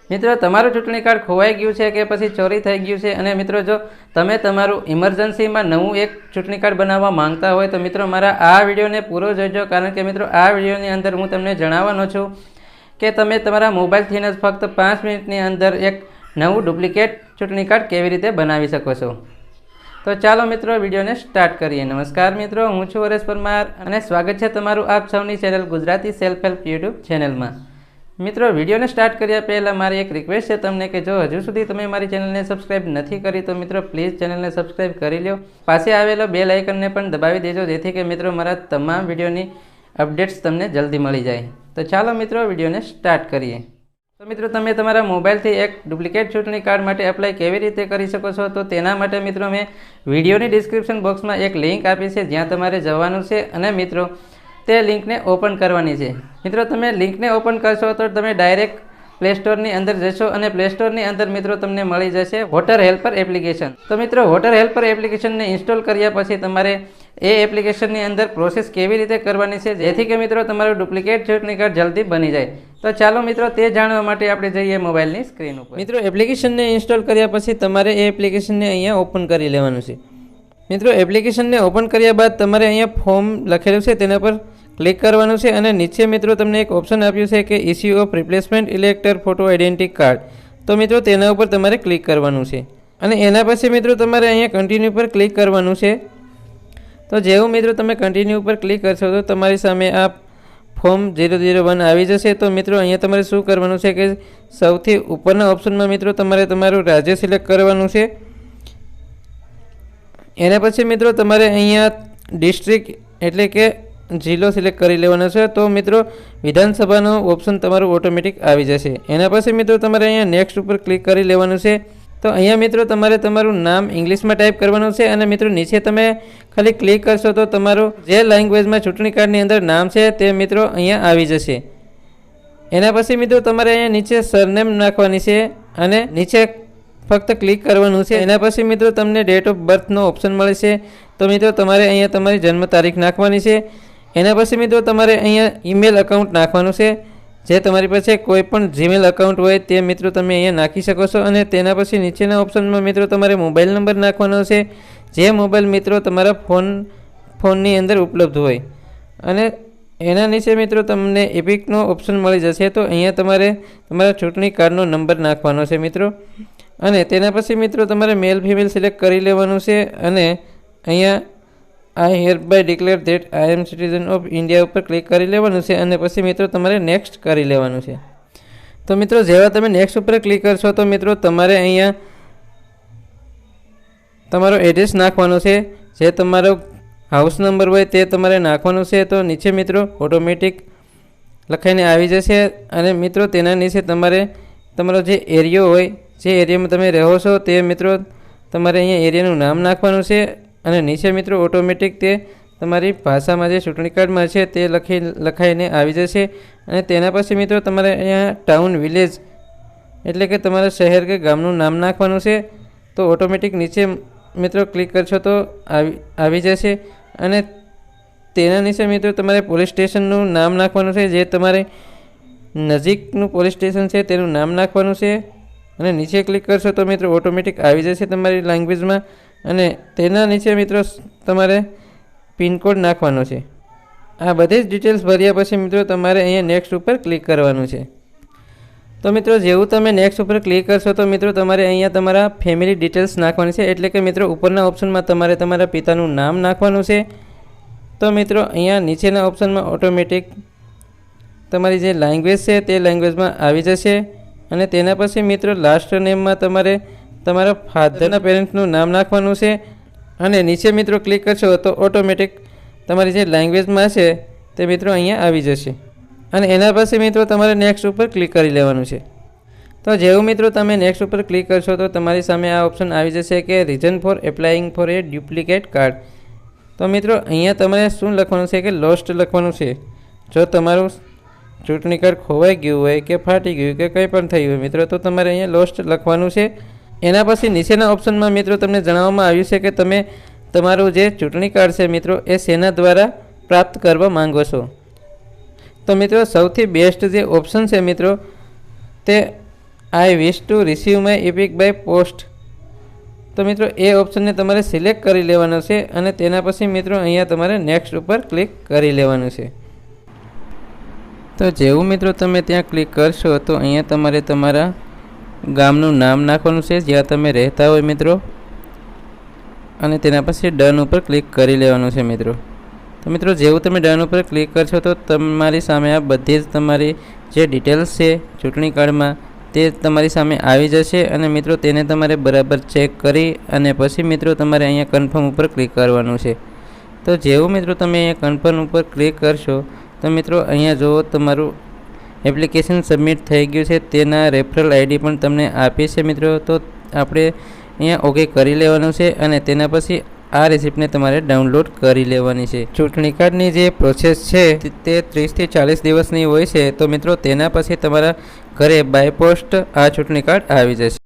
મિત્રો તમારું ચૂંટણી કાર્ડ ખોવાઈ ગયું છે કે પછી ચોરી થઈ ગયું છે અને મિત્રો જો તમે તમારું ઇમરજન્સીમાં નવું એક ચૂંટણી કાર્ડ બનાવવા માંગતા હોય તો મિત્રો મારા આ વિડીયોને પૂરો જોજો, કારણ કે મિત્રો આ વિડીયોની અંદર હું તમને જણાવવાનો છું કે તમે તમારા મોબાઈલથી જ ફક્ત 5 મિનિટની અંદર એક નવું ડુપ્લિકેટ ચૂંટણી કાર્ડ કેવી રીતે બનાવી શકો છો। તો ચાલો મિત્રો વિડીયોને સ્ટાર્ટ કરીએ। નમસ્કાર મિત્રો, હું છું હરેશ પરમાર અને સ્વાગત છે તમારું આપ સૌની channel Gujarati self help YouTube ચેનલમાં। મિત્રો વિડીયોને સ્ટાર્ટ કર્યા પહેલાં મારી એક રિક્વેસ્ટ છે તમને કે જો હજુ સુધી તમે મારી ચેનલને સબસ્ક્રાઈબ નથી કરી તો મિત્રો પ્લીઝ ચેનલને સબસ્ક્રાઈબ કરી લો, પાસે આવેલો બેલ આઇકનને પણ દબાવી દેજો જેથી કે મિત્રો મારા તમામ વિડીયોની અપડેટ્સ તમને જલ્દી મળી જાય। તો ચાલો મિત્રો વિડીયોને સ્ટાર્ટ કરીએ। તો મિત્રો તમે તમારા મોબાઈલથી એક ડુપ્લિકેટ ચૂંટણી કાર્ડ માટે એપ્લાય કેવી રીતે કરી શકો છો તો તેના માટે મિત્રો મેં વિડીયોની ડિસ્ક્રિપ્શન બોક્સમાં એક લિંક આપી છે જ્યાં તમારે જવાનું છે અને મિત્રો તે લિંકને ઓપન કરવાની છે। મિત્રો તમે લિંકને ઓપન કરશો તો તમે ડાયરેક્ટ પ્લે સ્ટોરની અંદર જશો અને પ્લે સ્ટોરની અંદર મિત્રો તમને મળી જશે વોટર હેલ્પર એપ્લિકેશન। તો મિત્રો વોટર હેલ્પર એપ્લિકેશનને ઇન્સ્ટોલ કર્યા પછી તમારે એ એપ્લિકેશનની અંદર પ્રોસેસ કેવી રીતે કરવાની છે જેથી કે મિત્રો તમારું ડુપ્લિકેટ ચૂંટણી કાર્ડ જલ્દી બની જાય। તો ચાલો મિત્રો તે જાણવા માટે આપણે જઈએ મોબાઈલની સ્ક્રીન ઉપર। મિત્રો એપ્લિકેશનને ઇન્સ્ટોલ કર્યા પછી તમારે એ એપ્લિકેશનને અહીંયા ઓપન કરી લેવાનું છે। મિત્રો એપ્લિકેશનને ઓપન કર્યા બાદ તમારે અહીંયા ફોર્મ લખેલું છે તેના પર ક્લિક કરવાનું છે અને નીચે મિત્રો તમને એક ઓપ્શન આપ્યું છે કે issue of replacement elector photo identity card, તો મિત્રો તેના ઉપર તમારે ક્લિક કરવાનું છે અને એના પછી મિત્રો તમારે અહીંયા કન્ટિન્યુ પર ક્લિક કરવાનું છે। તો જેવું મિત્રો તમે કન્ટિન્યુ ઉપર ક્લિક કરશો તો તમારી સામે આ ફોર્મ 001 આવી જશે। તો મિત્રો અહીંયા તમારે શું કરવાનું છે કે સૌથી ઉપરના ઓપ્શનમાં મિત્રો તમારે તમારું રાજ્ય સિલેક્ટ કરવાનું છે। એના પછી મિત્રો તમારે અહીંયા ડિસ્ટ્રિક્ટ એટલે કે જિલ્લો સિલેક્ટ કરી લેવાનો છે। તો મિત્રો વિધાનસભાનો ઓપ્શન તમારું ઓટોમેટિક આવી જશે। એના પછી મિત્રો તમારે અહીંયા નેક્સ્ટ ઉપર ક્લિક કરી લેવાનું છે। તો અહીંયા મિત્રો તમારે તમારું નામ ઇંગ્લિશમાં ટાઈપ કરવાનું છે અને મિત્રો નીચે તમે ખાલી ક્લિક કરશો તો તમારું જે લેંગ્વેજમાં ચૂંટણી કાર્ડની અંદર નામ છે તે મિત્રો અહીંયા આવી જશે। એના પછી મિત્રો તમારે અહીંયા નીચે સરનેમ નાખવાની છે અને નીચે ફક્ત ક્લિક કરવાનું છે। એના પછી મિત્રો તમને ડેટ ઓફ બર્થનો ઓપ્શન મળે છે। તો મિત્રો તમારે અહીંયા તમારી જન્મ તારીખ નાખવાની છે। એના પછી મિત્રો તમારે અહીંયા ઈમેલ અકાઉન્ટ નાખવાનું છે, જે તમારી પાસે કોઈ પણ જીમેલ અકાઉન્ટ હોય તે મિત્રો તમે અહીંયા નાખી શકો છો અને તેના પછી નીચેના ઓપ્શનમાં મિત્રો તમારે મોબાઈલ નંબર નાખવાનો છે, જે મોબાઈલ મિત્રો તમારા ફોનની અંદર ઉપલબ્ધ હોય અને એના નીચે મિત્રો તમને એપિકનો ઓપ્શન મળી જશે। તો અહીંયા તમારે તમારા ચૂંટણી કાર્ડનો નંબર નાખવાનો છે મિત્રો અને તેના પછી મિત્રો તમારે મેલ ફિમેલ સિલેક્ટ કરી લેવાનું છે અને અહીંયા I hereby declare that I am citizen of India ઉપર ક્લિક કરી લેવાનું છે અને પછી મિત્રો તમારે નેક્સ્ટ કરી લેવાનું છે। તો મિત્રો જેવા તમે નેક્સ્ટ ઉપર ક્લિક કરશો તો મિત્રો તમારે અહીંયા તમારો એડ્રેસ નાખવાનો છે, જે તમારો હાઉસ નંબર હોય તે તમારે નાખવાનું છે। તો નીચે મિત્રો ઓટોમેટિક લખાઈને આવી જશે અને મિત્રો તેના નીચે તમારે તમારો જે એરિયો હોય, જે એરિયામાં તમે રહો છો તે મિત્રો તમારે અહીંયા એરિયાનું નામ નાખવાનું છે અને નીચે મિત્રો ઓટોમેટિક તે તમારી ભાષામાં જે ચૂંટણી કાર્ડમાં છે તે લખાઈને આવી જશે અને તેના પછી મિત્રો તમારે અહીંયા ટાઉન વિલેજ એટલે કે તમારા શહેર કે ગામનું નામ નાખવાનું છે। તો ઓટોમેટિક નીચે મિત્રો ક્લિક કરશો તો આવી જશે અને તેના નીચે મિત્રો તમારે પોલીસ સ્ટેશનનું નામ નાખવાનું છે, જે તમારે નજીકનું પોલીસ સ્ટેશન છે તેનું નામ નાખવાનું છે અને નીચે ક્લિક કરશો તો મિત્રો ઓટોમેટિક આવી જશે તમારી લેંગ્વેજમાં અને તેના નીચે મિત્રો તમારે પિનકોડ નાખવાનો છે। આ બધી જ ડિટેલ્સ ભર્યા પછી મિત્રો તમારે અહીંયા નેક્સ્ટ ઉપર ક્લિક કરવાનું છે। તો મિત્રો જેવું તમે નેક્સ્ટ ઉપર ક્લિક કરશો તો મિત્રો તમારે અહીંયા તમારા ફેમિલી ડિટેલ્સ નાખવાની છે, એટલે કે મિત્રો ઉપરના ઓપ્શનમાં તમારે તમારા પિતાનું નામ નાખવાનું છે। તો મિત્રો અહીંયા નીચેના ઓપ્શનમાં ઓટોમેટિક તમારી જે લેંગ્વેજ છે તે લેંગ્વેજમાં આવી જશે અને તેના પછી મિત્રો લાસ્ટ નેમમાં તમારે તમારા ફાધરના પેરેન્ટ્સનું નામ નાખવાનું છે અને નીચે મિત્રો ક્લિક કરશો તો ઓટોમેટિક તમારી જે લેંગ્વેજમાં છે તે મિત્રો અહીંયા આવી જશે અને એના પછી મિત્રો તમારે નેક્સ્ટ ઉપર ક્લિક કરી લેવાનું છે। તો જેવું મિત્રો તમે નેક્સ્ટ ઉપર ક્લિક કરશો તો તમારી સામે આ ઓપ્શન આવી જશે કે reason four applying for A duplicate card. તો મિત્રો અહીંયા તમારે શું લખવાનું છે કે લોસ્ટ લખવાનું છે। જો તમારું ચૂંટણી કાર્ડ ખોવાઈ ગયું હોય કે ફાટી ગયું કે કંઈ પણ થયું હોય મિત્રો તો તમારે અહીંયા લોસ્ટ લખવાનું છે। એના પછી નીચેના ઓપ્શનમાં મિત્રો તમને જણાવવામાં આવ્યું છે કે તમે તમારું જે ચૂંટણી કાર્ડ છે મિત્રો એ શેના દ્વારા પ્રાપ્ત કરવા માંગો છો। તો મિત્રો સૌથી બેસ્ટ જે ઓપ્શન છે મિત્રો તે I wish to receive my EPIC by post. તો મિત્રો એ ઓપ્શનને તમારે સિલેક્ટ કરી લેવાનો છે અને તેના પછી મિત્રો અહીંયા તમારે નેક્સ્ટ ઉપર ક્લિક કરી લેવાનું છે. તો જેવું મિત્રો તમે ત્યાં ક્લિક કરશો તો અહીંયા તમારે તમારા ગામનું નામ નાખવાનું છે જ્યાં તમે રહેતા હોય મિત્રો, અને તેના પછી ડન ઉપર ક્લિક કરી લેવાનું છે મિત્રો. તો મિત્રો જેવું તમે ડન ઉપર ક્લિક કરશો તો તમારી સામે આ બધી જ તમારી જે ડિટેલ્સ છે ચૂંટણી કાર્ડમાં તે તમારી સામે આવી જશે, અને મિત્રો તેને તમારે બરાબર ચેક કરી અને પછી મિત્રો તમારે અહીંયા કન્ફર્મ ઉપર ક્લિક કરવાનું છે. તો જેવું મિત્રો તમે અહીંયા કન્ફર્મ ઉપર ક્લિક કરશો તો મિત્રો અહીંયા જુઓ તમારું એપ્લિકેશન સબમિટ થઈ ગયું છે, તેના રેફરલ આઈડી પણ તમને આપી છે મિત્રો. તો આપણે અહીંયા ઓકે કરી લેવાનું છે અને તેના પછી આ રિસિપ્ટને તમારે ડાઉનલોડ કરી લેવાની છે. ચૂંટણી કાર્ડની જે પ્રોસેસ છે તે 30 થી 40 દિવસની હોય છે. તો મિત્રો તેના પછી તમારા ઘરે બાય પોસ્ટ આ ચૂંટણી કાર્ડ આવી જશે.